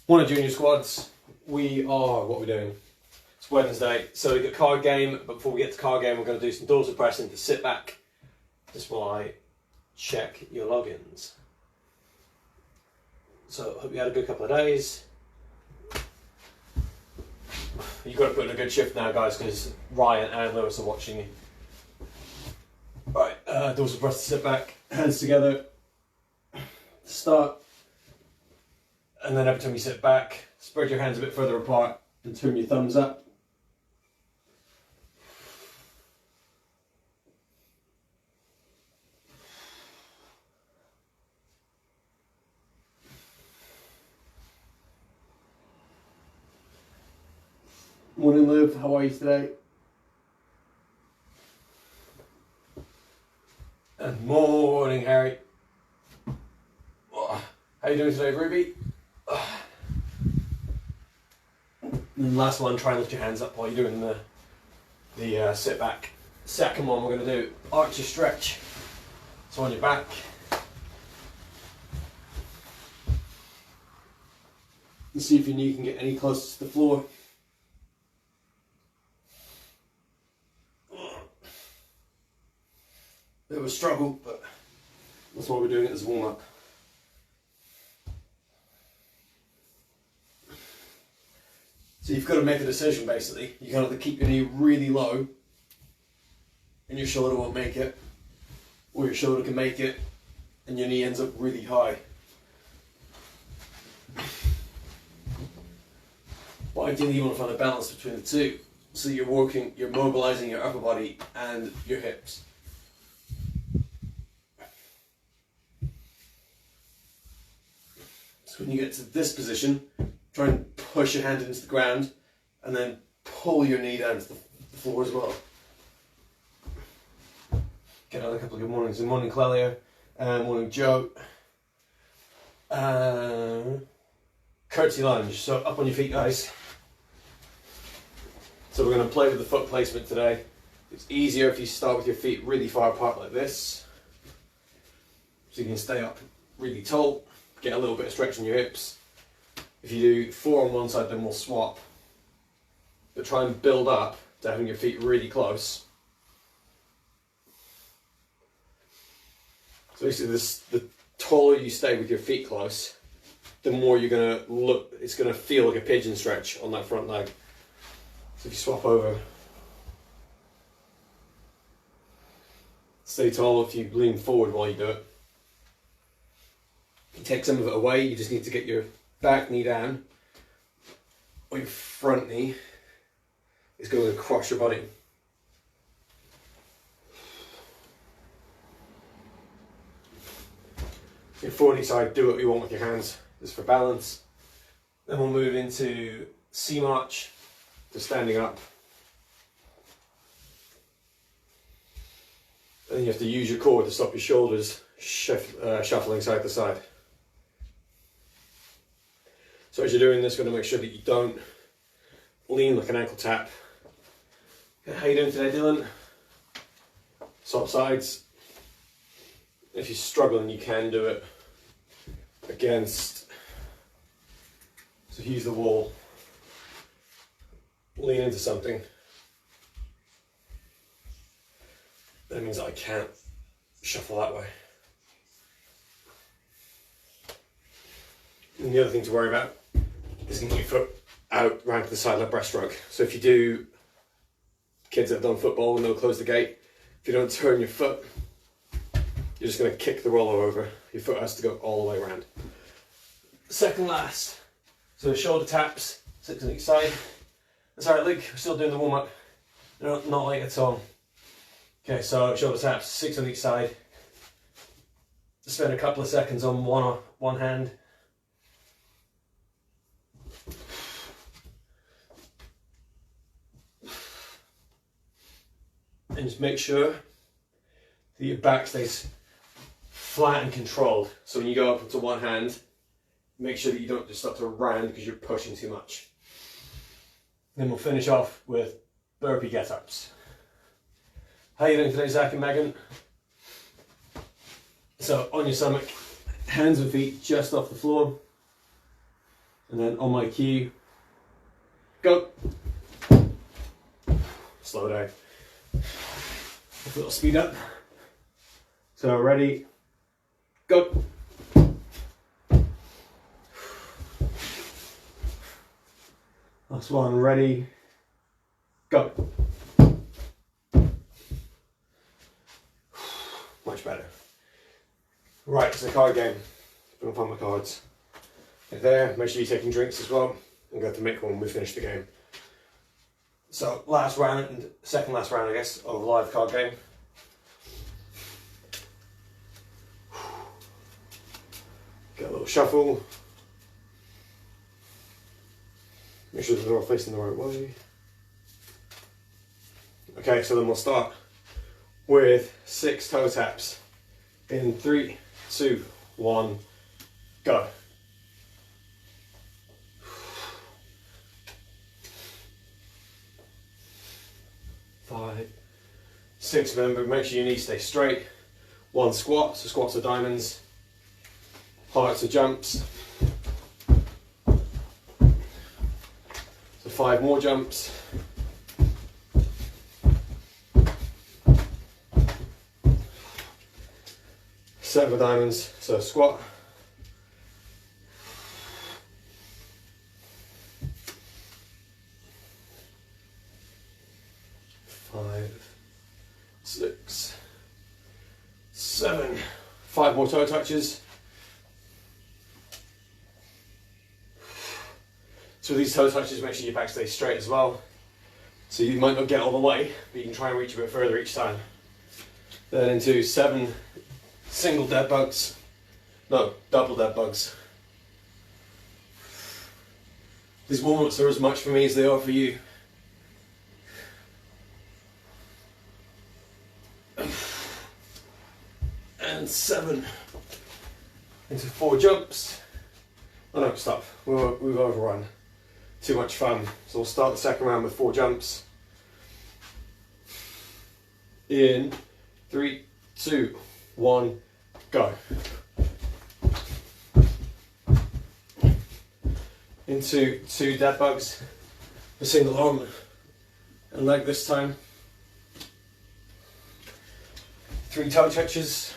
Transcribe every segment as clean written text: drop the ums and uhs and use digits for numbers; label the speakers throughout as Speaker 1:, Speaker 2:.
Speaker 1: One of junior squads. What are we doing? It's Wednesday, so we've got card game, but before we get to card game, we're going to do some dorsal pressing to sit back, just while I check your logins. So, hope you had a good couple of days. You've got to put in a good shift now, guys, because Ryan and Lewis are watching you. Right, dorsal press to sit back, hands together, start, and then every time you sit back, spread your hands a bit further apart and turn your thumbs up. Morning, Liv. How are you today? And morning, Harry. How you doing today, Ruby? And last one, try and lift your hands up while you're doing the sit back. Second one, we're going to do arch your stretch. So on your back. And see if your knee can get any closer to the floor. Bit of a struggle, but that's why we're doing it as a warm-up. So you've got to make a decision, basically. You can either keep your knee really low and your shoulder won't make it, or your shoulder can make it and your knee ends up really high. But ideally you want to find a balance between the two, so you're mobilizing your upper body and your hips. So when you get to this position, try and push your hand into the ground and then pull your knee down to the floor as well. Get another couple of good mornings. Good morning, Clelia. Morning, Joe. Curtsy lunge. So up on your feet, guys. So we're going to play with the foot placement today. It's easier if you start with your feet really far apart like this. So you can stay up really tall. Get a little bit of stretch in your hips. If you do 4 on one side, then we'll swap. But try and build up to having your feet really close. So basically, the taller you stay with your feet close, the more you're gonna look. It's gonna feel like a pigeon stretch on that front leg. So if you swap over, stay tall. If you lean forward while you do it. If you take some of it away, you just need to get your back knee down, or your front knee is going across your body. Your forward knee side, do what you want with your hands, just for balance. Then we'll move into C march, to standing up. And then you have to use your core to stop your shoulders shuffling side to side. So as you're doing this, you're going to make sure that you don't lean like an ankle tap. How you doing today, Dylan? Swap sides. If you're struggling, you can do it against. So use the wall. Lean into something. That means I can't shuffle that way. And the other thing to worry about is getting your foot out round to the side like breaststroke. So if you do, kids that have done football will know close the gate. If you don't turn your foot, you're just going to kick the roller over. Your foot has to go all the way around. Second last. So shoulder taps, 6 on each side. That's alright, Luke, we're still doing the warm up. Not late at all. Okay, so shoulder taps, 6 on each side. Just spend a couple of seconds on one hand. And just make sure that your back stays flat and controlled. So when you go up into one hand, make sure that you don't just start to round because you're pushing too much. Then we'll finish off with burpee get-ups. How are you doing today, Zach and Megan? So on your stomach, hands and feet just off the floor. And then on my cue, go. Slow down. A little speed up. So ready, go. Last one, ready, go. Much better. Right, it's a card game. I'm gonna find my cards. They're there. Make sure you're taking drinks as well. I'm going to make one when we finish the game. So last round, second last round I guess, of a live card game. Get a little shuffle. Make sure they're all facing the right way. Okay, so then we'll start with 6 toe taps. In 3, 2, 1, go. 5, 6, remember, make sure your knees stay straight. 1 squat, so squats are diamonds. Hearts are jumps. So 5 more jumps. Seven diamonds, so squat. 5, 6, 7. 5 more toe touches. So these toe touches, make sure your back stays straight as well. So you might not get all the way, but you can try and reach a bit further each time. Then into 7 single dead bugs. No, double dead bugs. These warm-ups are as much for me as they are for you. And 7 into 4 jumps. Oh no, stop. We've overrun. Too much fun. So we'll start the second round with 4 jumps. In 3, 2, 1, go. Into 2 dead bugs. A single arm and leg this time. 3 toe touches.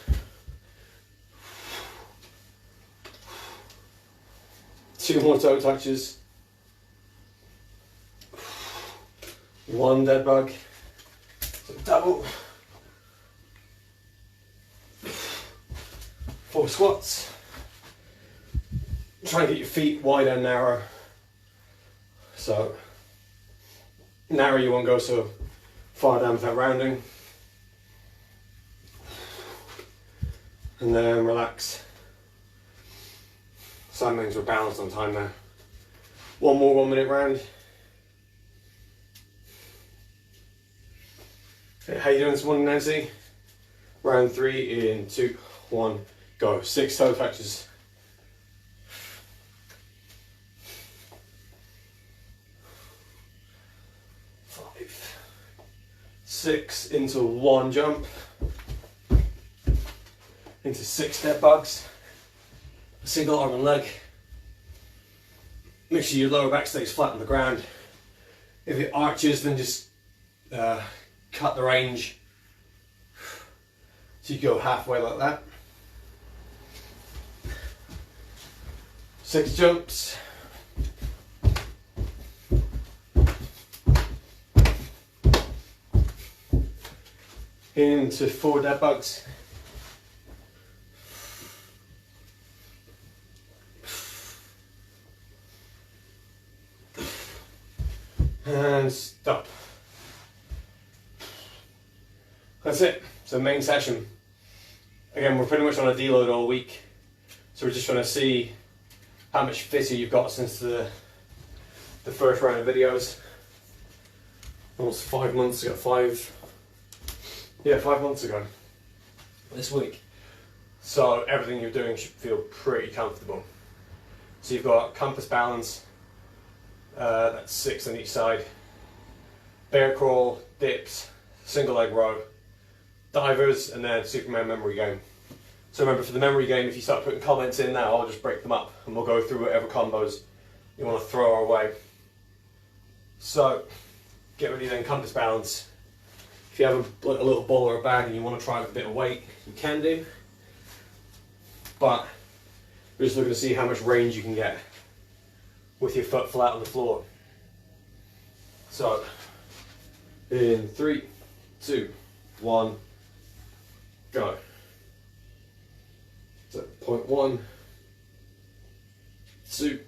Speaker 1: 2 more toe touches. 1 dead bug. So double. 4 squats. Try and get your feet wide and narrow. So narrow, you won't go so far down without rounding. And then relax. So that means we're balanced on time now. 1 more 1 minute round. Okay, how you doing this morning, Nancy? Round 3 in 2, 1, go. 6 toe touches. 5, 6 into 1 jump. Into 6 dead bugs. A single arm and leg. Make sure your lower back stays flat on the ground. If it arches, then just cut the range. So you go halfway like that. 6 jumps. Into 4 dead bugs. And stop. That's it. So main session. Again, we're pretty much on a deload all week. So we're just trying to see how much fitter you've got since the first round of videos. Almost 5 months ago. 5 months ago. This week. So everything you're doing should feel pretty comfortable. So you've got compass balance. That's 6 on each side. Bear crawl, dips, single leg row, divers, and then Superman memory game. So remember, for the memory game, if you start putting comments in now, I'll just break them up and we'll go through whatever combos you want to throw away. So get rid of the compass balance. If you have a little ball or a bag and you want to try with a bit of weight, you can do. But we're just looking to see how much range you can get with your foot flat on the floor. So in 3, 2, 1, go. So point 1, 2,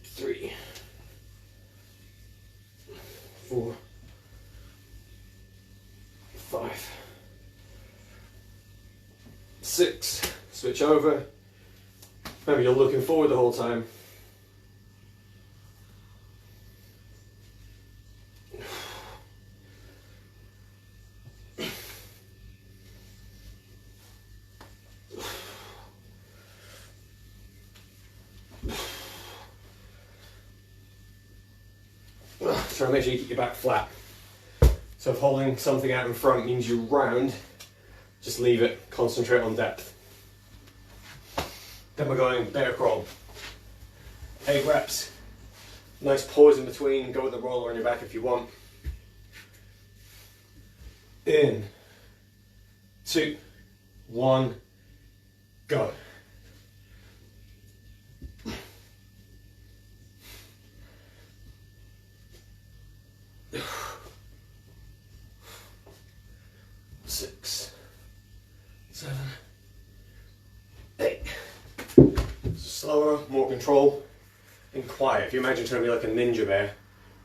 Speaker 1: 3, 4, 5, 6. Switch over. Maybe you're looking forward the whole time. Try to make sure you keep your back flat. So if holding something out in front means you're round, just leave it, concentrate on depth. Then we're going bear crawl. 8 reps. Nice pause in between, go with the roller on your back if you want. In, 2, 1, go. Six, 7, 8. Slower, more control, and quiet. If you imagine trying to be like a ninja bear,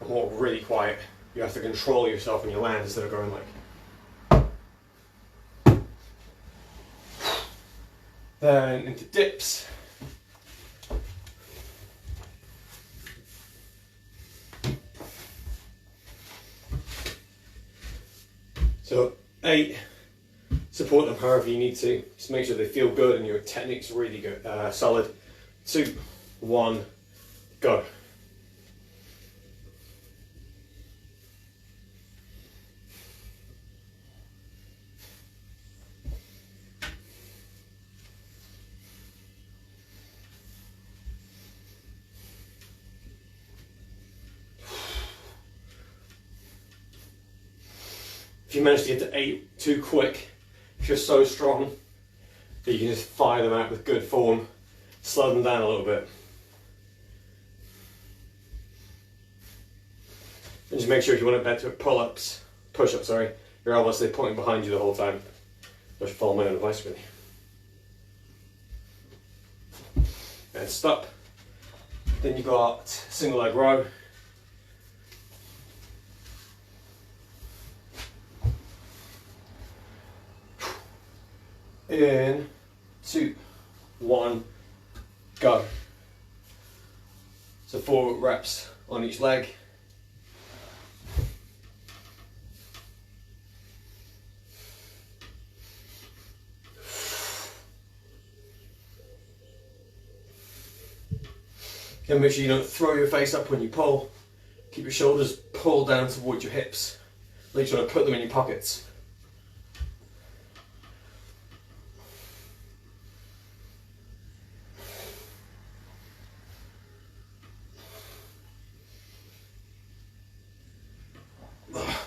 Speaker 1: and walk really quiet, you have to control yourself when you land instead of going like. Then into dips. So 8, support them however you need to. Just make sure they feel good and your technique's really good, solid. 2, 1, go. If you manage to get to 8 too quick, if you're so strong that you can just fire them out with good form, slow them down a little bit. And just make sure if you want to bet to push-ups, sorry, your elbows stay pointing behind you the whole time. I should follow my own advice really. And stop. Then you got single leg row. In, 2, 1, go. So 4 reps on each leg. And make sure you don't throw your face up when you pull. Keep your shoulders pulled down towards your hips. Like you're trying to put them in your pockets.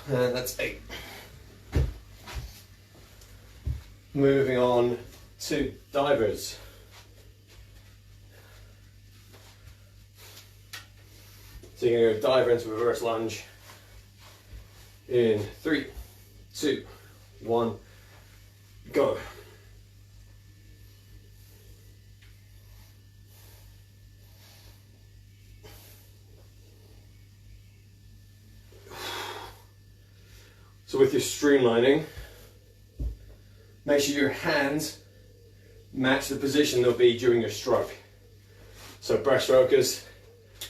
Speaker 1: And that's 8. Moving on to divers. So you're going to go diver into reverse lunge. In 3, 2, 1, go. So with your streamlining, make sure your hands match the position they'll be during your stroke. So breaststrokers,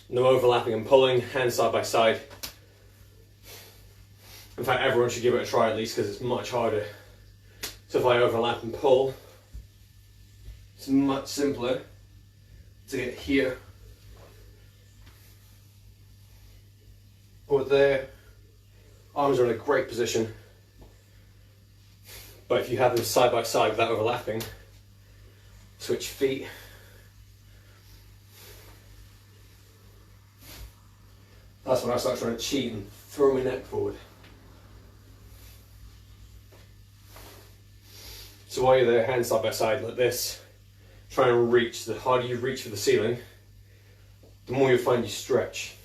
Speaker 1: no overlapping and pulling, hands side by side. In fact, everyone should give it a try at least because it's much harder. So if I overlap and pull, it's much simpler to get here or there. Arms are in a great position, but if you have them side by side without overlapping, switch feet. That's when I start trying to cheat and throw my neck forward. So while you're there, hands side by side like this, try and reach. The harder you reach for the ceiling, the more you'll find you stretch.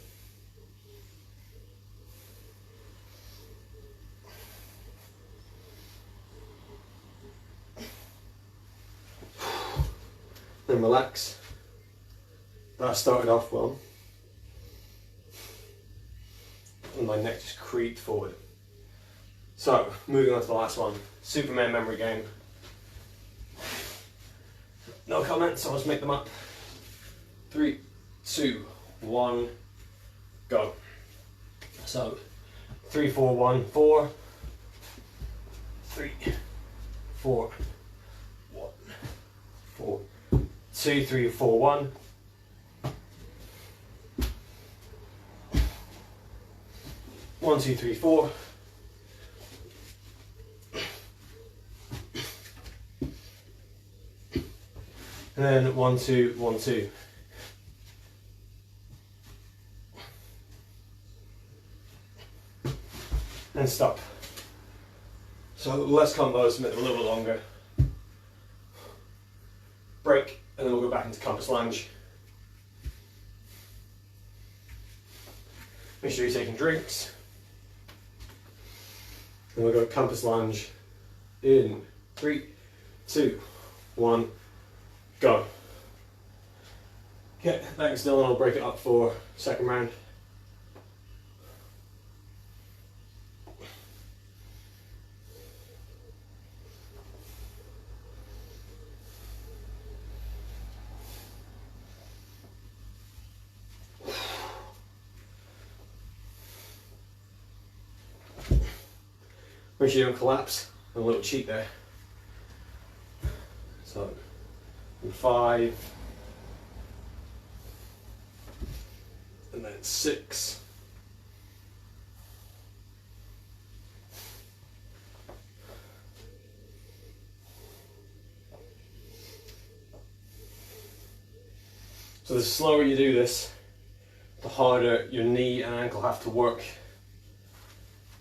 Speaker 1: Then relax. That started off well. And my neck just creeped forward. So, moving on to the last one. Superman memory game. No comments, I'll just make them up. 3, 2, 1, go. So, 3, 4, 1, 4. 3, 4, 1, 4. 2, 3, 4, 1. 1, 2, 3, 4. And then 1, 2, 1, 2. And stop. So less combos, make them a little bit longer. Break, and then we'll go back into compass lunge. Make sure you're taking drinks. And we'll go compass lunge in 3, 2, 1, go. Okay, back still, and I'll break it up for second round. Make sure you don't collapse, and a little cheat there. So, 5, and then 6, so the slower you do this, the harder your knee and ankle have to work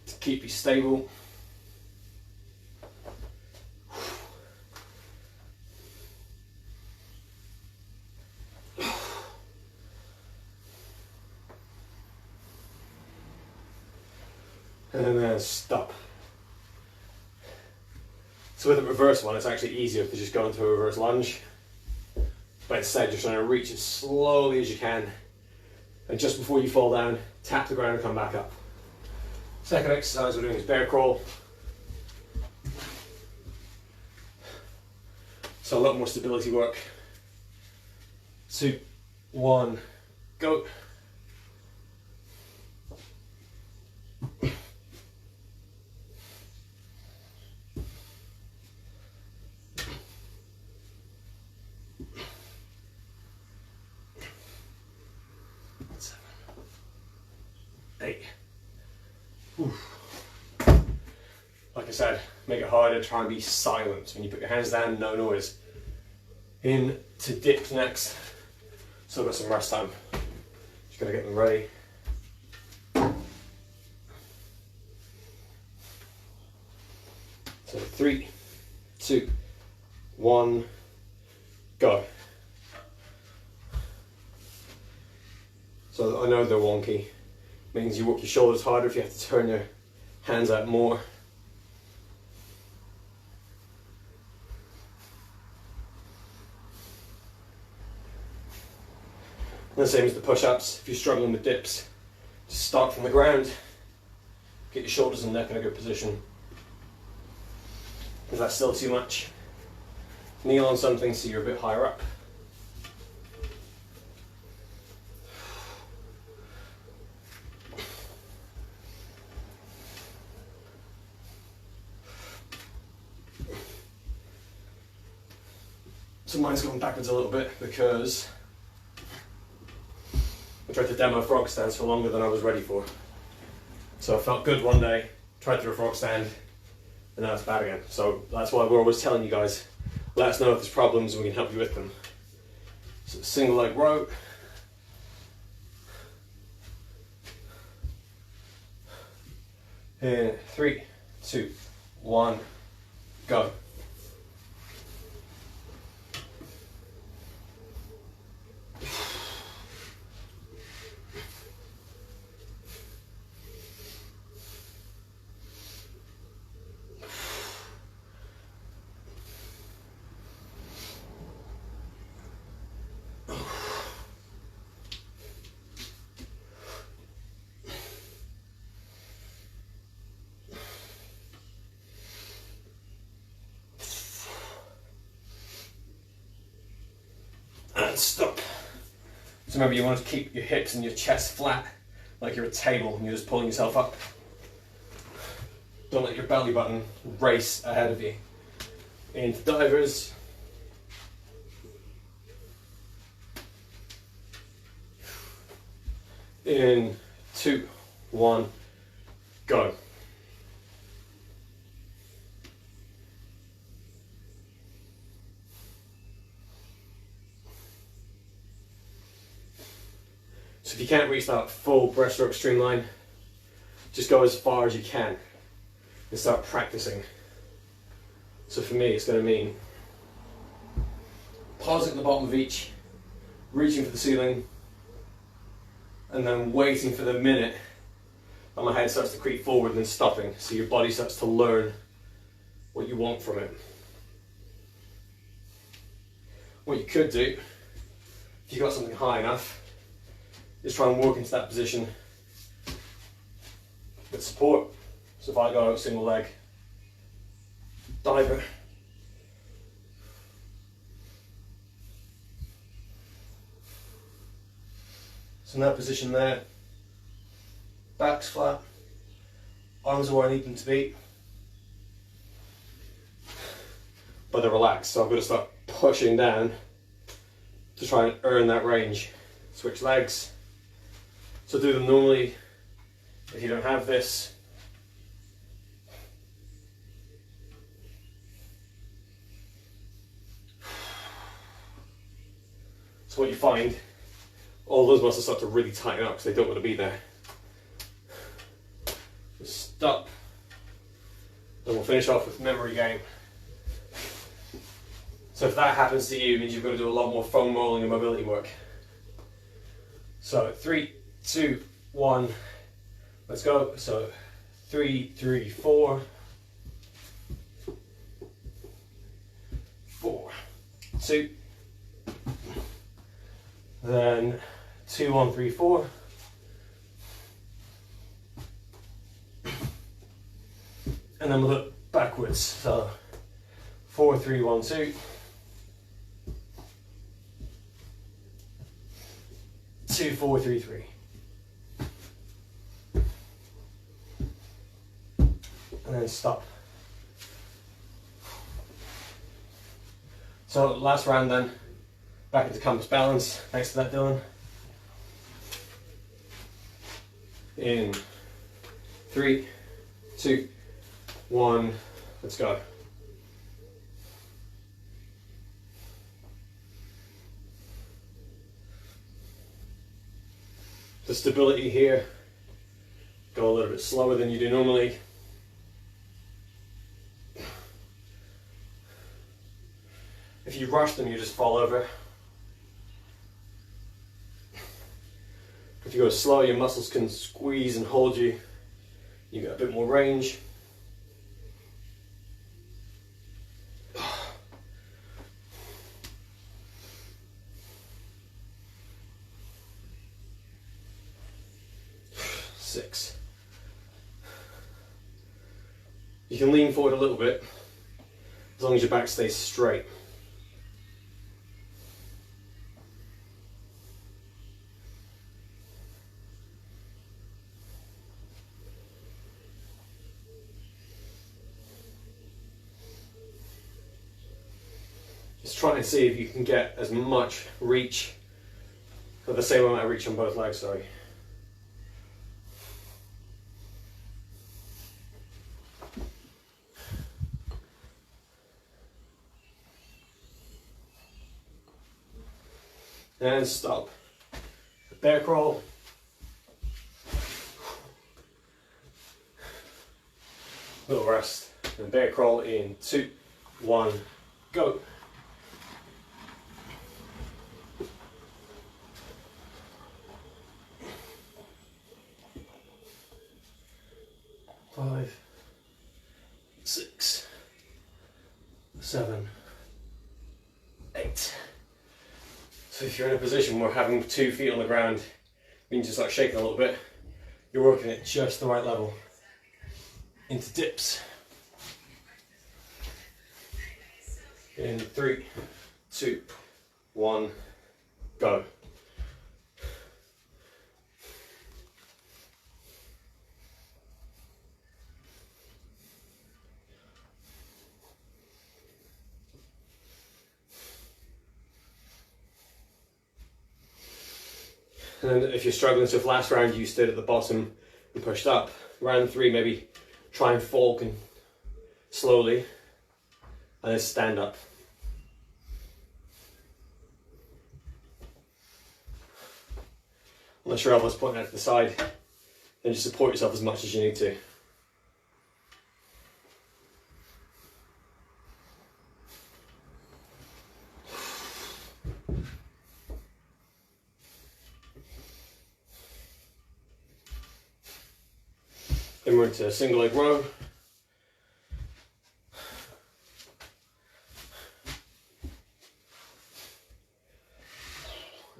Speaker 1: to keep you stable. And then stop. So with the reverse one, it's actually easier to just go into a reverse lunge. But instead, just trying to reach as slowly as you can. And just before you fall down, tap the ground and come back up. Second exercise we're doing is bear crawl. So a lot more stability work. 2, 1, go. Like I said, make it harder, try and be silent. When you put your hands down, no noise. In to dips next. Still got some rest time. Just gotta get them ready. So 3, 2, 1, go. So I know they're wonky. Means you work your shoulders harder if you have to turn your hands out more. And the same as the push-ups. If you're struggling with dips, just start from the ground. Get your shoulders and neck in a good position. If that's still too much, kneel on something so you're a bit higher up. So mine's going backwards a little bit because I tried to demo frog stands for longer than I was ready for. So I felt good one day, tried to do a frog stand, and now it's bad again. So that's why we're always telling you guys, let us know if there's problems and we can help you with them. So single leg row. In 3, 2, 1, go. And stop. So remember, you want to keep your hips and your chest flat, like you're a table and you're just pulling yourself up. Don't let your belly button race ahead of you. Into divers. In 2, 1, go. So if you can't reach that full breaststroke streamline, just go as far as you can and start practicing. So for me, it's going to mean pausing at the bottom of each, reaching for the ceiling, and then waiting for the minute that my head starts to creep forward and then stopping, so your body starts to learn what you want from it. What you could do, if you've got something high enough, is try and work into that position with support. So if I go out single leg, diver, so in that position there, back's flat, arms are where I need them to be, but they're relaxed, so I'm going to start pushing down to try and earn that range. Switch legs. So do them normally if you don't have this. So what you find, all those muscles start to really tighten up because they don't want to be there. Just stop. And we'll finish off with memory game. So if that happens to you, it means you've got to do a lot more foam rolling and mobility work. So 3, 2, 1, let's go. So 3, 3, 4, 4, 2, then 2, 1, 3, 4, and then we'll look backwards. So 4, 3, 1, 2. 2, 4, 3, 3. And then stop. So last round then, back into compass balance. Thanks for that, Dylan. In 3, 2, 1, let's go. The stability here, go a little bit slower than you do normally. If you rush them, you just fall over. If you go slow, your muscles can squeeze and hold you. You get a bit more range. Six. You can lean forward a little bit, as long as your back stays straight. Just try and see if you can get as much reach, or the same amount of reach on both legs, sorry. And stop. Bear crawl. Little rest. And bear crawl in 2, 1, go. Five, 6, 7, 8. So if you're in a position where having 2 feet on the ground means just like shaking a little bit, you're working at just the right level. Into dips. In 3, 2, 1, go. And then if you're struggling, so if last round you stood at the bottom and pushed up, round 3 maybe try and fall slowly and then stand up. Unless your elbow's pointing out to the side, then just support yourself as much as you need to. Then we're into a single leg row.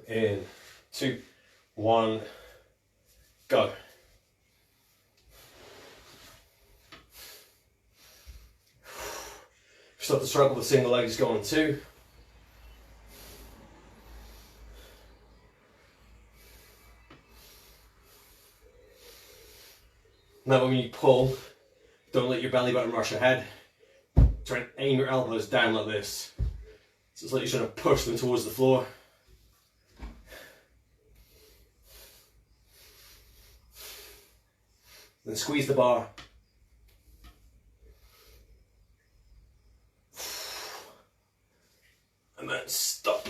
Speaker 1: In 2, 1, go. Stop the struggle with single legs going 2. Now when you pull, don't let your belly button rush ahead. Try and aim your elbows down like this. So it's like you're trying to push them towards the floor. Then squeeze the bar. And then stop.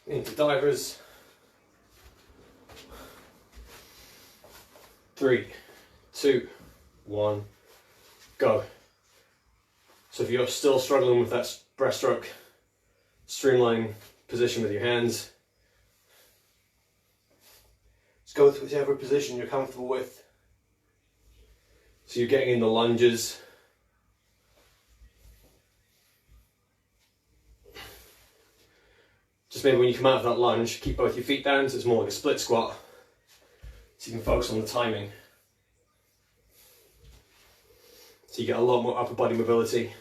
Speaker 1: Into divers. 3, 2, 1, go. So if you're still struggling with that breaststroke, streamline position with your hands. Just go with whichever position you're comfortable with. So you're getting in the lunges. Just maybe when you come out of that lunge, keep both your feet down so it's more like a split squat. So you can focus on the timing. So you get a lot more upper body mobility.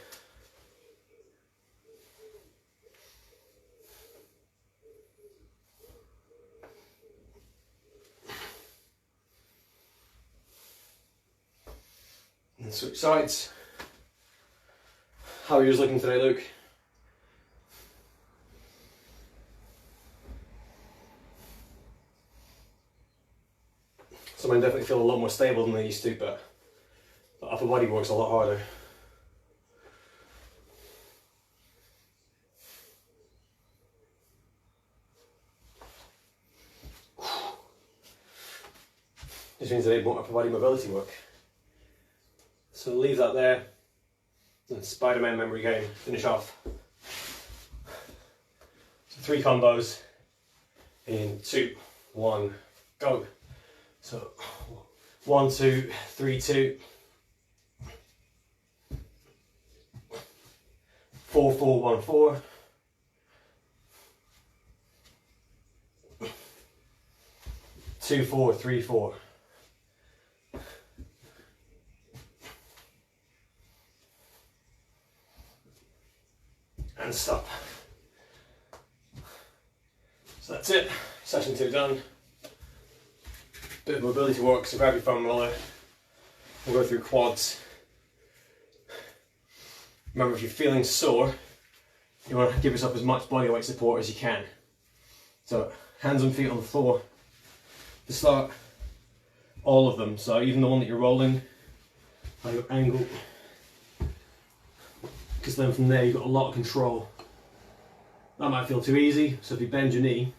Speaker 1: And switch sides. How are yours looking today, Luke? Some men definitely feel a lot more stable than they used to, but the upper body works a lot harder. This means they need more upper body mobility work. So leave that there. And Spider-Man memory game, finish off. So 3 combos in 2, 1, go. So 1, 2, 3, 2, 4, 4, 1, 4, 2, 4, 3, 4. And stop. So that's it, session 2 done. Bit of mobility work, so grab your foam roller. We'll go through quads. Remember, if you're feeling sore, you want to give yourself as much body weight support as you can. So hands and feet on the floor to start, all of them. So even the one that you're rolling, how you angle, because then from there you've got a lot of control.
Speaker 2: That might feel too easy, so if you bend your knee,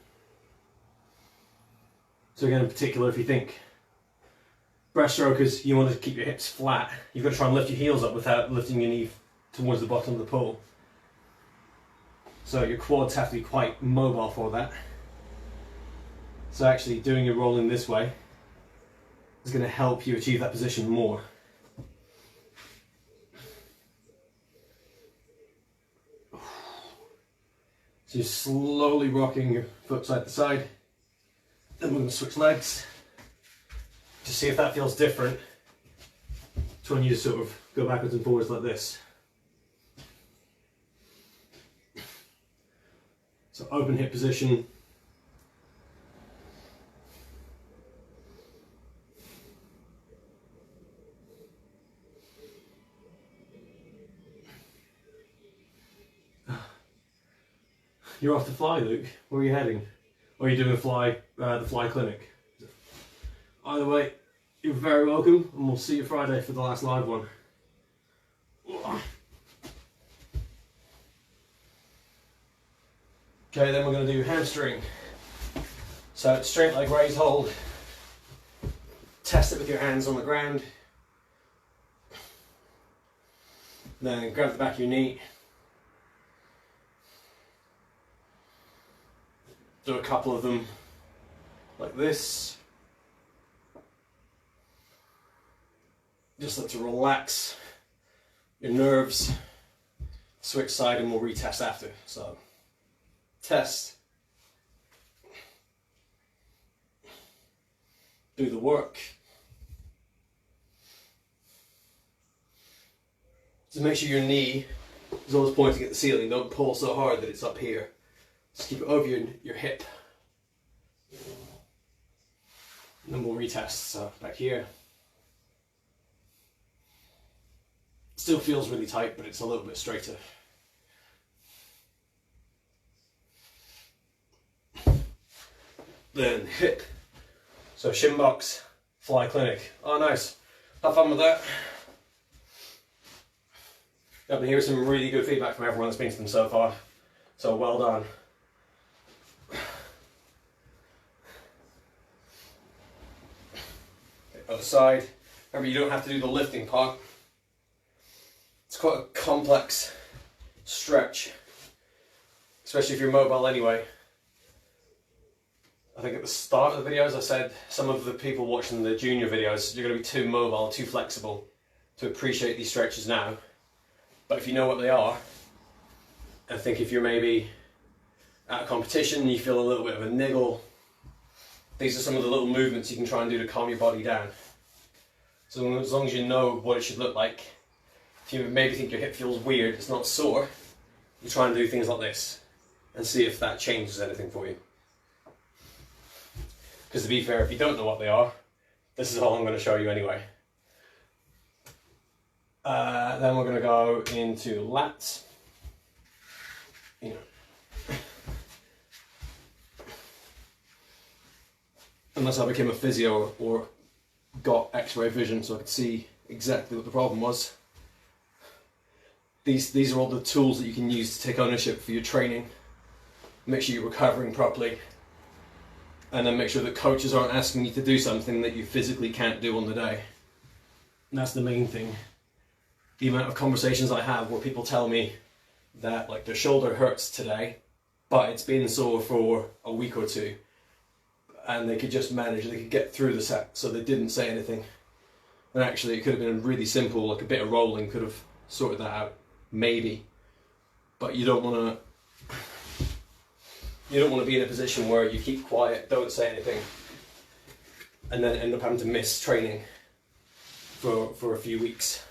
Speaker 2: so again in particular if you think breaststrokers, you want to keep your hips flat, you've got to try and lift your heels up without lifting your knee towards the bottom of the pool. So your quads have to be quite mobile for that. So actually doing your rolling this way is going to help you achieve that position more. So you're slowly rocking your foot side to side. Then we're going to switch legs to see if that feels different to when you just sort of go backwards and forwards like this. So open hip position. You're off to fly, Luke. Where are you heading? Or are you doing the fly clinic? Either way, you're very welcome, and we'll see you Friday for the last live one. Okay, then we're going to do hamstring. So it's straight leg raise hold. Test it with your hands on the ground. Then grab the back of your knee. Do a couple of them like this. Just let to relax your nerves. Switch side and we'll retest after. So test. Do the work. Just make sure your knee is always pointing at the ceiling. Don't pull so hard that it's up here. Just keep it over your hip. And then we'll retest. So back here. Still feels really tight, but it's a little bit straighter. Then hip. So shin box, fly clinic. Oh nice. Have fun with that. I've been hearing some really good feedback from everyone that's been to them so far. So well done. Okay, other side. Remember, you don't have to do the lifting part. It's quite a complex stretch, especially if you're mobile anyway. I think at the start of the videos I said some of the people watching the junior videos, you're going to be too mobile, too flexible to appreciate these stretches now. But if you know what they are, I think if you're maybe at a competition and you feel a little bit of a niggle, these are some of the little movements you can try and do to calm your body down. So as long as you know what it should look like, if you maybe think your hip feels weird, it's not sore, you try and do things like this and see if that changes anything for you. Because to be fair, if you don't know what they are, this is all I'm going to show you anyway. Then we're going to go into lats. You know. Unless I became a physio or got x-ray vision so I could see exactly what the problem was. These are all the tools that you can use to take ownership for your training. Make sure you're recovering properly. And then make sure that coaches aren't asking you to do something that you physically can't do on the day. And that's the main thing. The amount of conversations I have where people tell me that like their shoulder hurts today, but it's been sore for a week or two, and they could just manage, they could get through the set, so they didn't say anything. And actually it could have been really simple, like a bit of rolling could have sorted that out, maybe. But you don't want to be in a position where you keep quiet, don't say anything, and then end up having to miss training for a few weeks.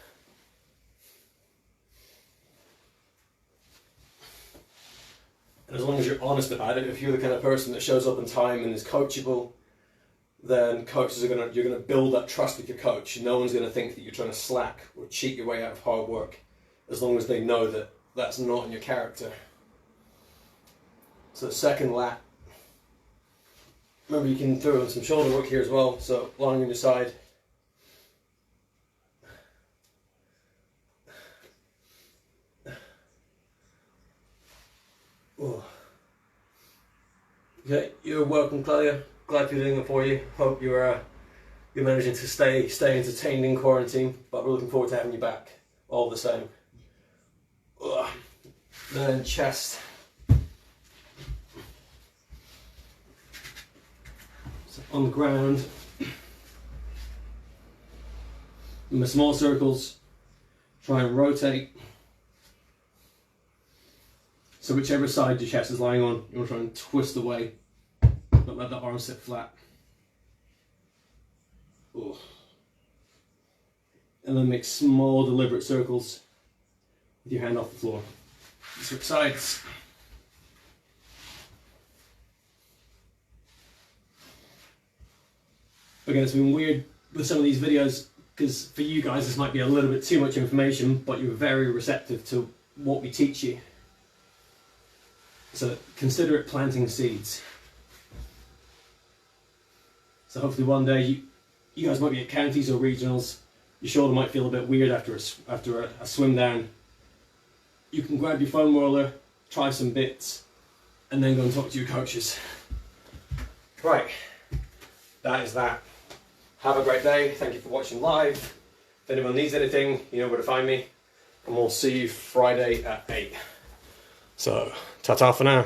Speaker 2: And as long as you're honest about it, if you're the kind of person that shows up on time and is coachable, then coaches are you're gonna build that trust with your coach. No one's gonna think that you're trying to slack or cheat your way out of hard work, as long as they know that that's not in your character. So the second lat, remember you can throw in some shoulder work here as well, so lying on your side. Oh. Okay, you're welcome, Claudia. Glad you're doing it for you. Hope you're managing to stay entertained in quarantine, but we're looking forward to having you back all the same. Ugh. Then chest. So on the ground. In the small circles, try and rotate. So whichever side your chest is lying on, you want to try and twist away. Don't let the arm sit flat. Ooh. And then make small deliberate circles with your hand off the floor. Switch sides. Again, it's been weird with some of these videos because for you guys this might be a little bit too much information, but you're very receptive to what we teach you. So consider it planting seeds. So hopefully one day you guys might be at counties or regionals. Your shoulder might feel a bit weird after a swim down. You can grab your foam roller, try some bits, and then go and talk to your coaches. Right, that is that. Have a great day. Thank you for watching live. If anyone needs anything, you know where to find me. And we'll see you Friday at 8. So, ta-ta for now.